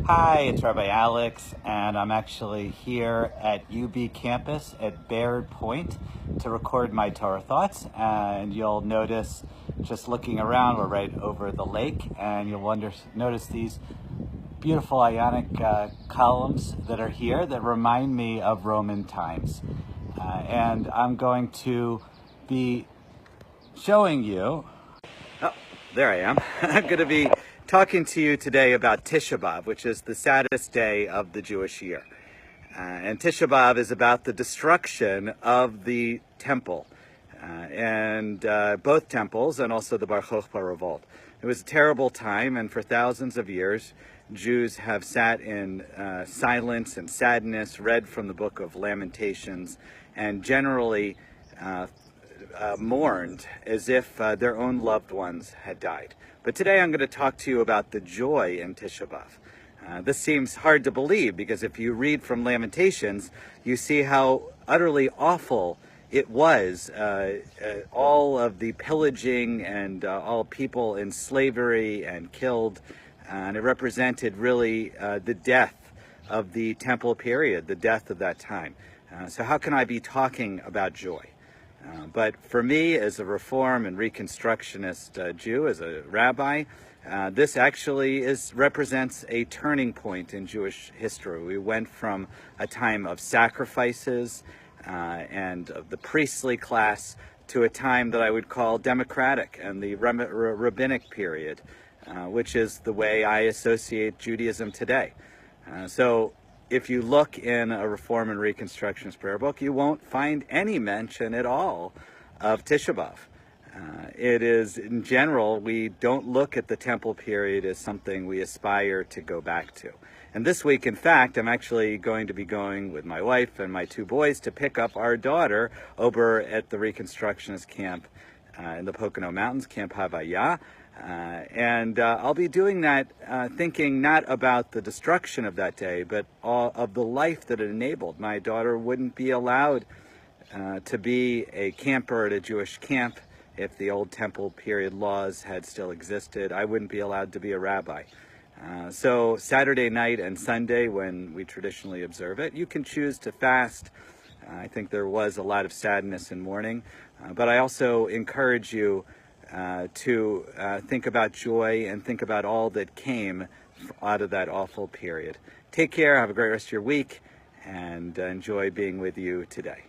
Hi, it's Rabbi Alex, and I'm actually here at UB campus at Baird Point to record my Torah thoughts. And you'll notice, just looking around, we're right over the lake, and you'll notice these beautiful Ionic columns that are here that remind me of Roman times. And I'm going to be showing you, oh, there I am. I'm going to be talking to you today about Tisha B'Av, which is the saddest day of the Jewish year. And Tisha B'Av is about the destruction of the temple, and both temples, and also the Bar Kokhba revolt. It was a terrible time, and for thousands of years, Jews have sat in silence and sadness, read from the book of Lamentations, and generally mourned as if their own loved ones had died. But today I'm going to talk to you about the joy in Tisha B'Av. This seems hard to believe because if you read from Lamentations, you see how utterly awful it was, all of the pillaging and all people in slavery and killed, and it represented really the death of the temple period, the death of that time. So how can I be talking about joy? But for me, as a Reform and Reconstructionist Jew, as a rabbi, this actually represents a turning point in Jewish history. We went from a time of sacrifices and of the priestly class to a time that I would call democratic and the rabbinic period, which is the way I associate Judaism today. So if you look in a Reform and Reconstructionist prayer book, you won't find any mention at all of Tisha B'Av. It is, in general, we don't look at the temple period as something we aspire to go back to. And this week, in fact, I'm actually going to be going with my wife and my two boys to pick up our daughter over at the Reconstructionist camp in the Pocono Mountains, Camp Havaya. And I'll be doing that thinking not about the destruction of that day, but of the life that it enabled. My daughter wouldn't be allowed to be a camper at a Jewish camp if the old temple period laws had still existed. I wouldn't be allowed to be a rabbi. So Saturday night and Sunday, when we traditionally observe it, you can choose to fast. I think there was a lot of sadness and mourning, but I also encourage you to think about joy and think about all that came out of that awful period. Take care, have a great rest of your week, and enjoy being with you today.